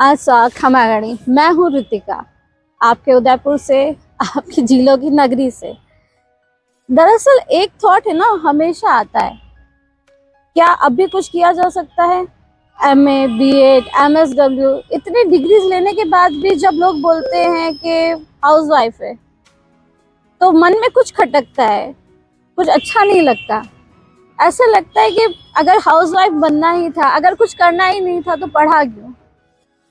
आशा खमागणी। मैं हूँ ऋतिका, आपके उदयपुर से, आपकी झीलों की नगरी से। दरअसल एक थॉट है ना, हमेशा आता है, क्या अब भी कुछ किया जा सकता है? MA, BEd, MSW, इतनी डिग्रीज लेने के बाद भी जब लोग बोलते हैं कि हाउसवाइफ है, तो मन में कुछ खटकता है, कुछ अच्छा नहीं लगता। ऐसा लगता है कि अगर हाउसवाइफ बनना ही था, अगर कुछ करना ही नहीं था, तो पढ़ा क्यों,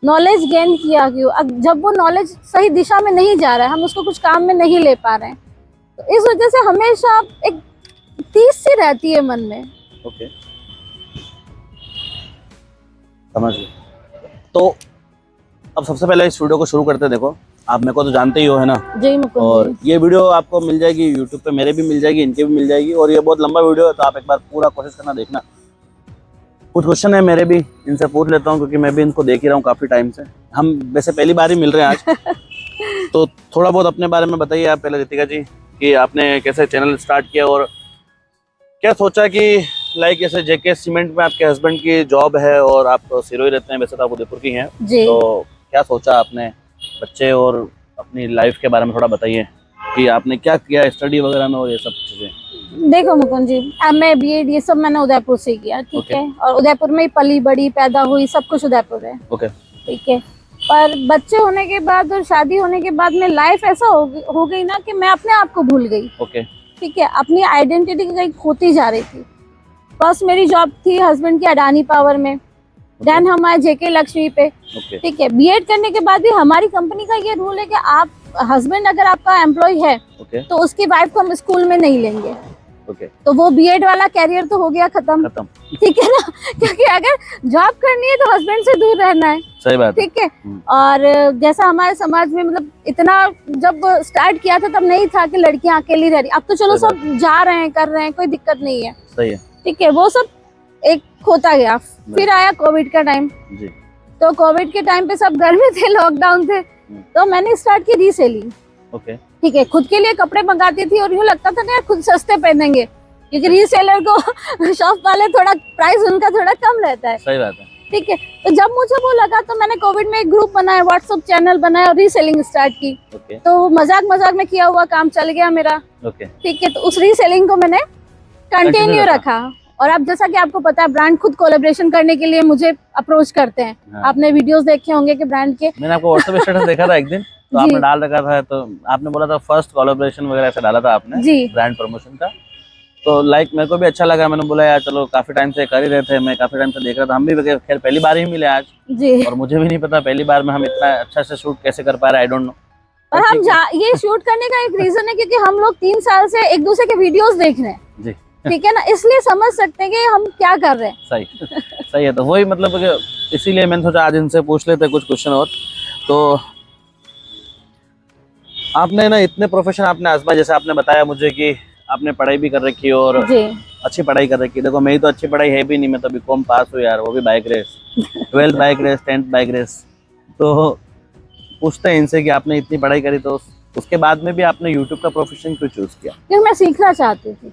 नॉलेज गेन किया क्यों? अब जब वो नॉलेज सही दिशा में नहीं जा रहा है, हम उसको कुछ काम में नहीं ले पा रहे हैं, तो इस वजह से हमेशा एक टीस सी रहती है मन में। ओके, समझ गए। तो अब सबसे पहले इस वीडियो को शुरू करते हैं। देखो, आप मेरे को तो जानते ही हो, है ना? जी मुकुंद। और ये वीडियो आपको मिल जाएगी यूट्यूब पे, मेरे भी मिल जाएगी, इनके भी मिल जाएगी। और ये बहुत लंबा वीडियो है, तो आप एक बार पूरा कोशिश करना, देखना। कुछ क्वेश्चन है मेरे भी, इनसे पूछ लेता हूँ, क्योंकि मैं भी इनको देख ही रहा हूँ काफ़ी टाइम से। हम वैसे पहली बार ही मिल रहे हैं आज। तो थोड़ा बहुत अपने बारे में बताइए आप पहले, ऋतिका जी, कि आपने कैसे चैनल स्टार्ट किया और क्या सोचा कि लाइक ऐसे JK सीमेंट में आपके हस्बैंड की जॉब है और आप सिरोही रहते हैं, वैसे तो आप उदयपुर की हैं, तो क्या सोचा आपने बच्चे और अपनी लाइफ के बारे में थोड़ा बताइए कि आपने क्या किया स्टडी वगैरह में और ये सब चीज़ें। देखो मुकुंद जी, MA, BEd ये सब मैंने उदयपुर से किया, ठीक है, और उदयपुर में ही पली बड़ी पैदा हुई, सब कुछ उदयपुर है, ओके, ठीक है। पर बच्चे होने के बाद और शादी होने के बाद में लाइफ ऐसा हो गई ना कि मैं अपने आप को भूल गई, ओके, ठीक है, अपनी आइडेंटिटी कहीं खोती जा रही थी। फर्स्ट मेरी जॉब थी हस्बैंड की अडानी पावर में, देन हमारे JK लक्ष्मी पे, ठीक है। BEd करने के बाद भी हमारी कंपनी का ये रूल है कि आप हस्बैंड अगर आपका एम्प्लॉय है, तो उसकी वाइफ को हम स्कूल में नहीं लेंगे। तो वो BEd वाला कैरियर तो हो गया खत्म, ठीक है ना, क्योंकि अगर जॉब करनी है तो हस्बैंड से दूर रहना है, सही बात, ठीक है। और जैसा हमारे समाज में मतलब इतना जब स्टार्ट किया था तब नहीं था कि लड़कियां अकेली रह रही, अब तो चलो सब जा रहे हैं, कर रहे हैं, कोई दिक्कत नहीं है, सही है, ठीक है। वो सब एक खोता गया। फिर आया कोविड का टाइम, तो कोविड के टाइम पे सब घर में थे, लॉकडाउन थे, तो मैंने स्टार्ट की रीसेलिंग, ठीक है। खुद के लिए कपड़े मंगाती थी और यूँ लगता था ना खुद सस्ते पहनेंगे, क्योंकि रीसेलर को शॉप वाले थोड़ा प्राइस उनका थोड़ा कम रहता है, सही बात है, ठीक है। तो जब मुझे वो लगा तो मैंने कोविड में एक ग्रुप बनाया, व्हाट्सएप चैनल बनाया और रीसेलिंग स्टार्ट की। तो मजाक में किया हुआ काम चल गया मेरा, ठीक है। तो उस रीसेलिंग को मैंने कंटिन्यू रखा। और अब जैसा कि आपको पता है, ब्रांड खुद कोलैबोरेशन करने के लिए मुझे अप्रोच करते हैं। हाँ। आपने वीडियोस देखे होंगे कि ब्रांड के, मैंने आपको व्हाट्सएप स्टेटस देखा था एक दिन, तो आपने डाल रखा था, तो आपने बोला था फर्स्ट कोलैबोरेशन वगैरह ऐसा डाला था आपने जी, ब्रांड प्रमोशन का। तो लाइक मेरे को भी अच्छा लगा, मैंने बोला यार चलो, काफी टाइम से कर ही रहे थे, मैं काफी टाइम से देख रहा था, हम भी खैर पहली बार ही मिले आज जी, और मुझे भी नहीं पता पहली बार में हम इतना अच्छा से शूट कैसे कर पा रहे, आई डोंट नो। और हम ये शूट करने का एक रीजन है क्योंकि हम लोग 3 साल से एक दूसरे के वीडियोस देख रहे हैं जी, ठीक है ना, इसलिए समझ सकते हैं कि हम क्या कर रहे हैं। सही है। तो वही मतलब इसीलिए मैंने सोचा आज इनसे पूछ लेते कुछ क्वेश्चन और। तो आपने ना इतने प्रोफेशन आपने आजमाए, जैसे आपने बताया मुझे कि आपने पढ़ाई भी कर रखी है और अच्छी पढ़ाई कर रखी है। देखो मेरी तो अच्छी पढ़ाई है भी नहीं, मैं तो BCom पास हूँ यार, वो भी bike race, 12th bike race, 10th bike race. तो पूछते हैं इनसे कि आपने इतनी पढ़ाई करी, तो उसके बाद में भी आपने यूट्यूब का प्रोफेशन क्यों चूज किया? क्योंकि मैं सीखना चाहती थी,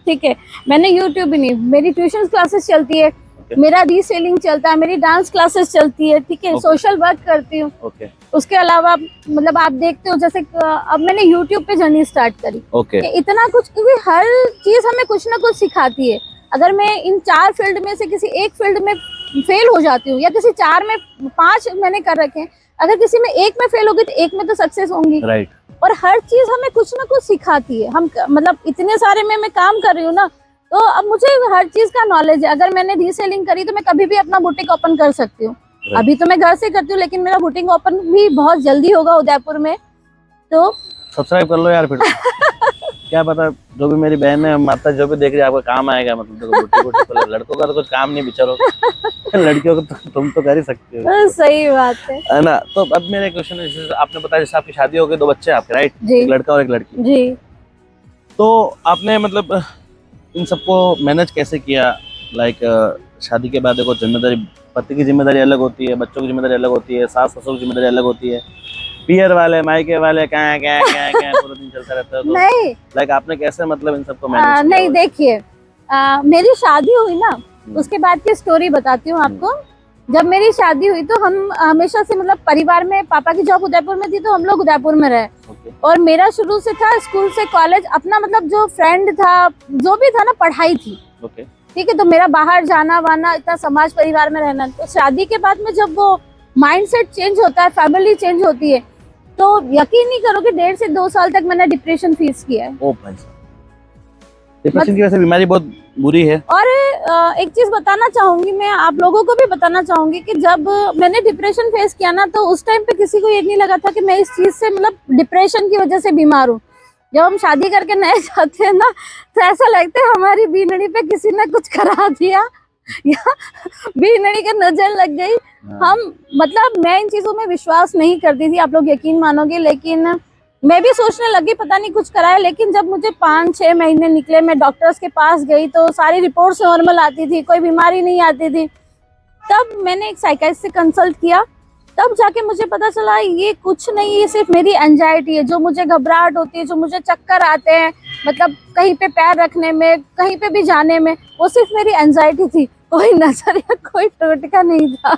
ठीक है। मैंने यूट्यूब भी नहीं, मेरी ट्यूशन क्लासेस चलती है, मेरा रीसेलिंग चलता है, मेरी डांस क्लासेस चलती है, ठीक है, सोशल वर्क करती हूँ। उसके अलावा मतलब आप देखते हो जैसे अब मैंने यूट्यूब पे जर्नी स्टार्ट करी, कि इतना कुछ, क्योंकि हर चीज हमें कुछ ना कुछ सिखाती है। अगर मैं इन 4 फील्ड में से किसी एक फील्ड में फेल हो जाती हूँ, या किसी 4 में 5 मैंने कर रखे हैं, अगर किसी में एक में फेल होगी तो एक में तो सक्सेस होंगी, राइट। और हर चीज हमें कुछ ना कुछ सिखाती है। हम मतलब इतने सारे में मैं काम कर रही हूँ ना, तो अब मुझे हर चीज का नॉलेज है। अगर मैंने रीसेलिंग करी तो मैं कभी भी अपना बुटीक ओपन कर सकती हूँ। अभी तो मैं घर से करती हूँ, लेकिन मेरा बुटीक ओपन भी बहुत जल्दी होगा उदयपुर में, तो सब्सक्राइब कर लो यार फिर। क्या पता जो भी मेरी बहन है, माता जो भी देख रही है, आपका काम आएगा। मतलब बुटीक लड़कों का तो कुछ काम नहीं बिचारो, लड़कियों को तुम तो कर ही सकते हो। सही बात है ना। तो अब मेरा क्वेश्चन है, जैसे आपने बताया जैसे आपकी शादी हो गई, 2 बच्चे आपके, राइट, एक लड़का और एक लड़की जी। तो आपने मतलब इन सबको मैनेज कैसे किया? लाइक शादी के बाद देखो जिम्मेदारी, पति की जिम्मेदारी अलग होती है, बच्चों की जिम्मेदारी अलग होती है, सास ससुर की जिम्मेदारी अलग होती है, पियर वाले मायके वाले क्या पूरा दिन चलता रहता है। तो नहीं, लाइक आपने कैसे मतलब इन सबको मैनेज किया? नहीं देखिए, मेरी शादी हुई ना, उसके बाद की स्टोरी बताती हूँ आपको। जब मेरी शादी हुई तो हम हमेशा से मतलब परिवार में, पापा की जॉब उदयपुर में थी तो हम लोग उदयपुर में रहे। और मेरा शुरू से था स्कूल से कॉलेज अपना, मतलब जो फ्रेंड था जो भी था ना, पढ़ाई थी। ठीक है, तो मेरा बाहर जाना वाना, इतना समाज परिवार में रहना। तो शादी के बाद में जब वो माइंडसेट चेंज होता है, फैमिली चेंज होती है, तो यकीन नहीं करोगे 1.5 से 2 साल तक मैंने डिप्रेशन फेस किया है। ओ भाई साहब, डिप्रेशन की वैसे बीमारी बहुत बुरी है। और एक चीज बताना चाहूंगी, मैं आप लोगों को भी बताना चाहूंगी कि जब मैंने डिप्रेशन फेस किया ना, तो उस टाइम पे किसी को ये नहीं लगा था कि मैं इस चीज से, मतलब डिप्रेशन की वजह से बीमार हूँ। जब हम शादी करके नए जाते हैं ना, तो ऐसा लगता है हमारी बीनड़ी पे किसी ने कुछ करा दिया या बीनड़ी के नजर लग गई। हम, मतलब मैं इन चीजों में विश्वास नहीं करती थी, आप लोग यकीन मानोगे, लेकिन मैं भी सोचने लगी पता नहीं कुछ करा है। लेकिन जब मुझे 5-6 महीने निकले, मैं डॉक्टर्स के पास गई तो सारी रिपोर्ट्स नॉर्मल आती थी, कोई बीमारी नहीं आती थी। तब मैंने एक साइकियाट्रिस्ट से कंसल्ट किया, तब जाके मुझे पता चला ये कुछ नहीं, ये सिर्फ मेरी एंजाइटी है। जो मुझे घबराहट होती है, जो मुझे चक्कर आते हैं, मतलब कहीं पे पैर रखने में, कहीं पे भी जाने में, वो सिर्फ मेरी एंजाइटी थी, कोई नजर या कोई टोटका नहीं था।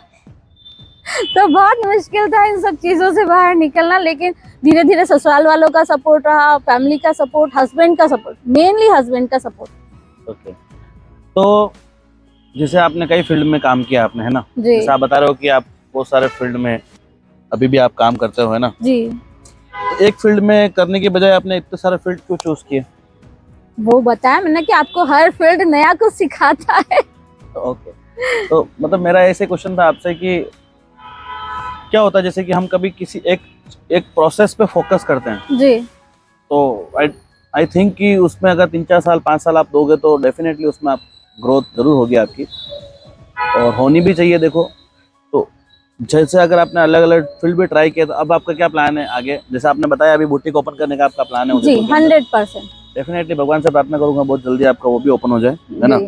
तो बहुत मुश्किल था इन सब चीजों से बाहर निकलना, लेकिन धीरे धीरे ससुराल वालों का सपोर्ट रहा, फैमिली का सपोर्ट, हस्बैंड का सपोर्ट, मेनली हस्बैंड का सपोर्ट। ओके, तो जैसे आपने कई फील्ड में काम किया आपने, है ना? जी। जैसे आप बता रहे हो कि आप बहुत सारे फील्ड में अभी भी आप काम करते हो, है ना? जी। तो एक फील्ड में करने के बजाय आपने इतने सारे फील्ड क्यों चूज किए? वो बताया मैंने कि आपको हर फील्ड नया कुछ सिखाता है। ओके, तो मतलब मेरा ऐसे क्वेश्चन था आपसे कि क्या होता है जैसे कि हम कभी किसी एक प्रोसेस पे फोकस करते हैं जी। तो आई थिंक कि उसमें अगर 3-4 साल 5 साल आप दोगे तो डेफिनेटली उसमें आप ग्रोथ जरूर होगी आपकी, और होनी भी चाहिए। देखो, तो जैसे अगर आपने अलग अलग फील्ड भी ट्राई किया, तो अब आपका क्या प्लान है आगे? जैसे आपने बताया अभी बुटीक ओपन करने का आपका प्लान है। जी, 100%। डेफिनेटली भगवान से प्रार्थना करूंगा बहुत जल्दी आपका वो भी ओपन हो जाए, है ना?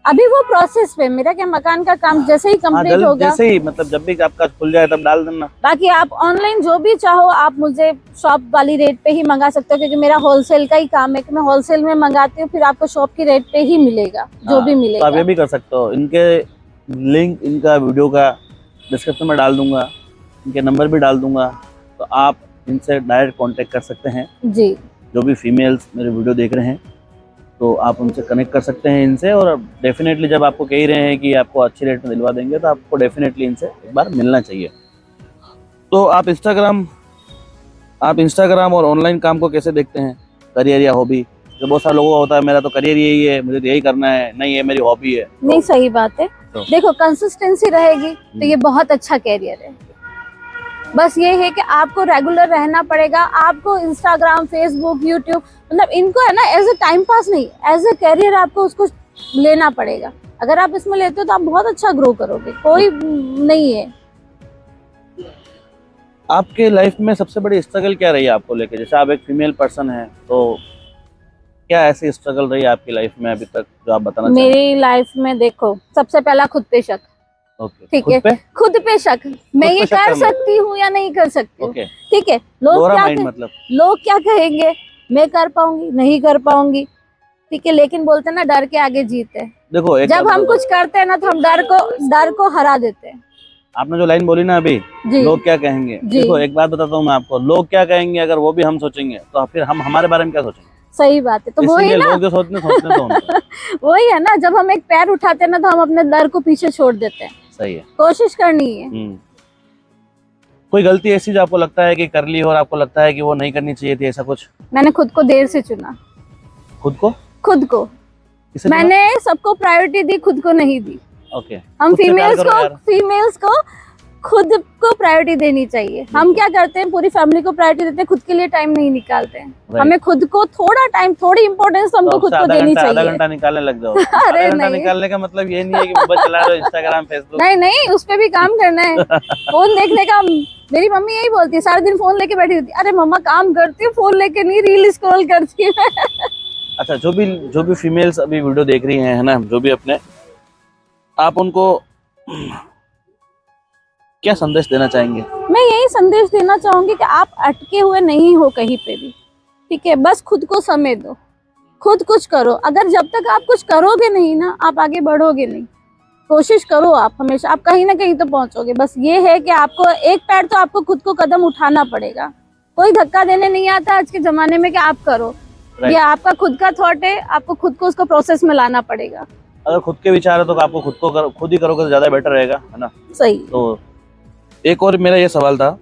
अभी वो प्रोसेस पे, मेरा क्या मकान का काम जैसे ही कंप्लीट होगा, जैसे ही, मतलब जब भी आपका खुल जाए तब डाल देना। बाकी आप ऑनलाइन जो भी चाहो आप मुझे शॉप वाली रेट पे ही मंगा सकते हो, क्योंकि मेरा होलसेल का ही काम है कि मैं होलसेल में मंगाती हूँ, फिर आपको शॉप की रेट पे ही मिलेगा जो भी मिलेगा। तो आप ये भी कर सकते हो, इनके लिंक इनका वीडियो का डिस्क्रिप्शन में डाल दूंगा, इनके नंबर भी डाल दूंगा, तो आप इनसे डायरेक्ट कांटेक्ट कर सकते हैं। जी, जो भी फीमेल्स मेरे वीडियो देख रहे हैं तो आप उनसे कनेक्ट कर सकते हैं इनसे, और डेफिनेटली जब आपको कह रहे हैं कि आपको अच्छी रेट में दिलवा देंगे तो आपको डेफिनेटली इनसे एक बार मिलना चाहिए। तो आप इंस्टाग्राम और ऑनलाइन काम को कैसे देखते हैं, करियर या हॉबी? जो बहुत सारे लोगों का होता है मेरा तो करियर यही है, मुझे तो यही करना है, नहीं ये मेरी हॉबी है। नहीं, सही बात है। देखो, कंसिस्टेंसी रहेगी तो ये बहुत अच्छा करियर है। बस ये है कि आपको रेगुलर रहना पड़ेगा। आपको इंस्टाग्राम, फेसबुक, यूट्यूब, मतलब इनको है ना एज ए टाइम पास नहीं, एज ए करियर आपको उसको लेना पड़ेगा। अगर आप इसमें लेते हो तो आप बहुत अच्छा ग्रो करोगे, कोई नहीं है। आपके लाइफ में सबसे बड़ी स्ट्रगल क्या रही है आपको लेके? जैसे आप एक फीमेल पर्सन है, तो क्या ऐसी स्ट्रगल रही है आपकी लाइफ में अभी तक जो आप बताना चाहेंगे? मेरी लाइफ में देखो, सबसे पहला खुद पे शक। ठीक है, खुद पे शक, मैं ये कर सकती हूँ या नहीं कर सकती हूँ। ठीक है, लोग क्या कहेंगे, मैं कर पाऊंगी नहीं कर पाऊंगी, ठीक है, लेकिन बोलते ना डर के आगे जीत है। देखो, जब हम कुछ करते हैं ना तो हम डर को हरा देते हैं। आपने जो लाइन बोली ना अभी, लोग क्या कहेंगे, देखो एक बात बताता हूँ मैं आपको, लोग क्या कहेंगे अगर वो भी हम सोचेंगे तो फिर हम हमारे बारे में क्या सोचेंगे? सही बात है। तो वही ना, लोग जो सोचते तो वही है ना, जब हम एक पैर उठाते हैं ना तो हम अपने डर को पीछे छोड़ देते हैं। सही है, कोशिश करनी है। कोई गलती ऐसी जो आपको लगता है कि कर ली और आपको लगता है कि वो नहीं करनी चाहिए थी, ऐसा कुछ? मैंने खुद को देर से चुना। खुद को मैंने सबको प्रायोरिटी दी, खुद को नहीं दी। हम फीमेल्स को खुद को प्रायोरिटी देनी चाहिए। हम क्या करते हैं, पूरी फैमिली को प्रायोरिटी देते हैं, खुद के लिए टाइम नहीं निकालते हैं। हमें खुद को थोड़ा टाइम, थोड़ी इम्पोर्टेंस हमको खुद को देनी चाहिए। आधा घंटा निकालने लग जाओ। अरे नहीं, निकालने का मतलब ये नहीं है कि मोबाइल चला रहे हो, इंस्टाग्राम, फेसबुक। नहीं, उस पे भी काम करना है। फोन देखने का, मेरी मम्मी यही बोलती है, सारा दिन फोन लेके बैठी होती है। अरे मम्मा, काम करती हूँ, फोन लेके नहीं, रील स्क्रॉल करती हूँ। अच्छा, जो भी फीमेल्स अभी वीडियो देख रही हैं, है ना, जो भी अपने, आप उनको क्या संदेश देना चाहेंगे? मैं यही संदेश देना चाहूंगी कि आप अटके हुए नहीं हो कहीं पे भी। ठीक है, बस खुद को समय दो, खुद कुछ करो। अगर जब तक आप कुछ करोगे नहीं ना, आप आगे बढ़ोगे नहीं। कोशिश करो आप हमेशा, आप कहीं ना कहीं तो पहुंचोगे। बस ये है कि आपको एक पैर तो आपको खुद को कदम उठाना पड़ेगा। कोई धक्का देने नहीं आता आज के जमाने में कि आप करो। ये आपका खुद का थॉट है, आपको खुद को उसको प्रोसेस में लाना पड़ेगा। अगर खुद के विचार है तो आपको खुद ही करोगे तो ज्यादा बेटर रहेगा, है ना? सही। तो एक और मेरा ये सवाल था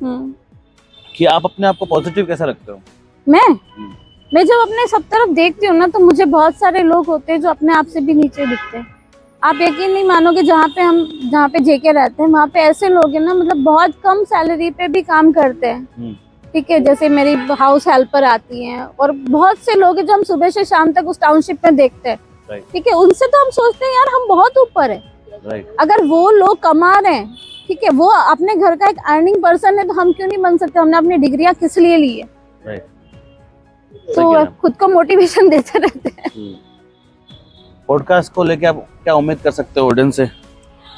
कि आप अपने आप को पॉजिटिव कैसे रखते हो? मैं जब अपने सब तरफ देखती हूँ ना, तो मुझे बहुत सारे लोग होते हैं जो अपने आप से भी नीचे दिखते हैं। आप यकीन नहीं मानोगे, जहाँ पे जेके रहते हैं वहाँ पे ऐसे लोग हैं ना, मतलब बहुत कम सैलरी पे भी काम करते हैं। ठीक है, जैसे मेरी हाउस हेल्पर आती हैं, और बहुत से लोग हैं जो हम सुबह से शाम तक उस टाउनशिप में देखते हैं। ठीक है, उनसे तो हम सोचते हैं यार हम बहुत ऊपर है। अगर वो लोग कमा रहे हैं, ठीक है, वो अपने घर का एक अर्निंग पर्सन है, तो हम क्यों नहीं बन सकते? हमने अपनी डिग्रियां किस लिए ली है? तो खुद को मोटिवेशन देते रहते हैं। पॉडकास्ट को लेके आप क्या उम्मीद कर सकते हो ऑडियंस से?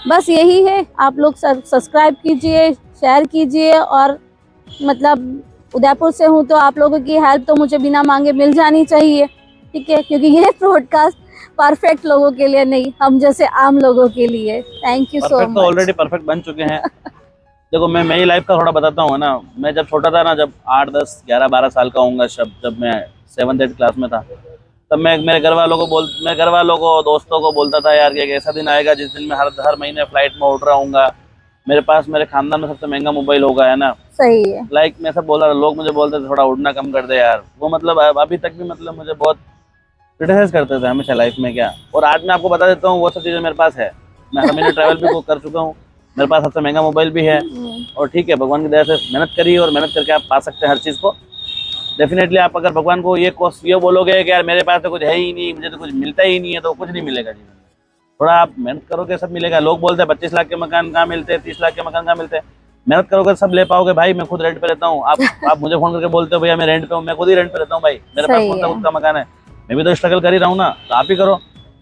बस यही है, आप लोग सब्सक्राइब कीजिए, शेयर कीजिए, और मतलब उदयपुर से हूँ तो आप लोगों की हेल्प तो मुझे बिना मांगे मिल जानी चाहिए। ठीक है, क्योंकि ये पॉडकास्ट परफेक्ट लोगों के लिए नहीं, हम जैसे आम लोगों के लिए। Thank you so much. तो ऑलरेडी परफेक्ट बन चुके हैं। देखो, मैं मेरी लाइफ का थोड़ा बताता हूँ ना। मैं जब छोटा था ना, जब 8, 10, 11, 12 साल का होऊंगा, जब मैं 7th 8th क्लास में था, तब मैं मेरे घर वालों को दोस्तों को बोलता था यार कि एक ऐसा दिन आएगा जिस दिन मैं हर महीने फ्लाइट में उड़ रहा हूँगा, मेरे पास मेरे खानदान में सबसे महंगा मोबाइल होगा, है ना? सही है। मैं सब बोला, लोग मुझे बोलते थे थोड़ा उड़ना कम कर दे यार। वो मतलब अभी तक भी मतलब मुझे बहुत क्रिटिसाइज करते थे हमेशा लाइफ में क्या। और आज मैं आपको बता देता हूँ वो सब चीज़ें मेरे पास है। मैं हर महीने ट्रैवल भी कर चुका हूँ, मेरे पास सबसे महंगा मोबाइल भी है। और ठीक है, भगवान की दया से मेहनत करिए, और मेहनत करके आप पा सकते हैं हर चीज़ को। डेफिनेटली आप अगर भगवान को ये बोलोगे कि यार मेरे पास तो कुछ है ही नहीं, मुझे तो कुछ मिलता ही नहीं है, तो कुछ नहीं मिलेगा जीवन में। थोड़ा आप मेहनत करोगे सब मिलेगा। लोग बोलते हैं 25 लाख के मकान कहाँ मिलते हैं, 30 लाख के मकान कहाँ मिलते हैं। मेहनत करोगे सब ले पाओगे भाई। मैं खुद रेंट पे रहता हूँ। आप मुझे फोन करके बोलते हो भैया मैं रेंट पे हूँ, मैं खुद ही रेंट पे रहता हूँ भाई। मेरे पास कौन सा खुद का मकान है? मैं भी तो स्ट्रगल कर ही रहा हूँ ना। तो आप ही करो,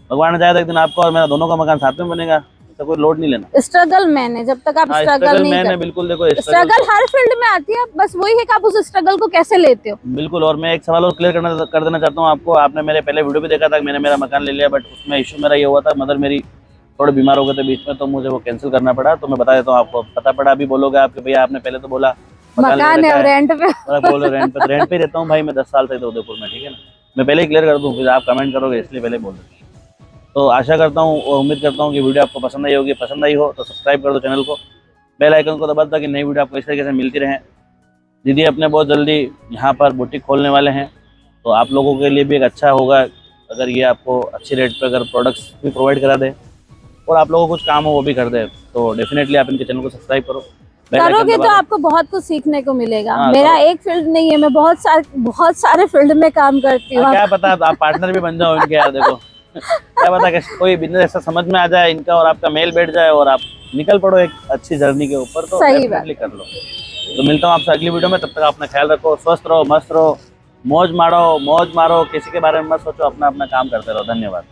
भगवान ने चाहे तो एक दिन आपका और मेरा दोनों का मकान साथ में बनेगा। तो कोई लोड नहीं लेना। स्ट्रगल मैंने, जब तक आप स्ट्रगल नहीं करते। बिल्कुल, देखो स्ट्रगल हर फील्ड में आती है, बस वही है कि आप उस स्ट्रगल को कैसे लेते हो। बिल्कुल। और मैं एक सवाल और क्लियर कर देना चाहता हूँ आपको। आपने मेरे पहले वीडियो भी देखा था, मैंने मेरा मकान ले लिया, बट उसमें इशू मेरा ये हुआ था, मदर मेरी थोड़े बीमार हो गए थे बीच में, तो मुझे वो कैंसिल करना पड़ा। तो मैं बता देता हूँ आपको, पता पड़ा। अभी बोलोगे आपके भैया आपने पहले तो बोला मकान है और रेंट पे। बोलो रेंट पे, रेंट पे रहता हूँ भाई मैं 10 साल से उदयपुर में। ठीक है ना, मैं पहले ही क्लियर कर दूँ, फिर आप कमेंट करोगे, इसलिए पहले बोल दूँ। तो आशा करता हूँ और उम्मीद करता हूँ कि वीडियो आपको पसंद आई होगी। पसंद आई हो तो सब्सक्राइब कर दो चैनल को, बेल आइकन को दबा दो ताकि नई वीडियो आपको इस तरीके से मिलती रहे। दीदी अपने बहुत जल्दी यहाँ पर बुटीक खोलने वाले हैं, तो आप लोगों के लिए भी एक अच्छा होगा अगर ये आपको अच्छी रेट पे अगर प्रोडक्ट्स भी प्रोवाइड करा दे, और आप लोगों को कुछ काम हो वो भी कर दे। तो डेफिनेटली आप इनके चैनल को सब्सक्राइब करो, करोगे तो आपको बहुत कुछ सीखने को मिलेगा। मेरा एक फील्ड नहीं है, मैं बहुत सारे फील्ड में काम करती हूँ। क्या पता आप पार्टनर भी बन जाओ इनके यार। देखो क्या पता कि कोई बिजनेस ऐसा समझ में आ जाए इनका और आपका मेल बैठ जाए और आप निकल पड़ो एक अच्छी जर्नी के ऊपर। तो डेफिनेटली कर लो। तो मिलता हूँ आपसे अगली वीडियो में। तब तक अपना ख्याल रखो, स्वस्थ रहो, मस्त रहो, मौज मारो। किसी के बारे में मत सोचो, अपना काम करते रहो। धन्यवाद।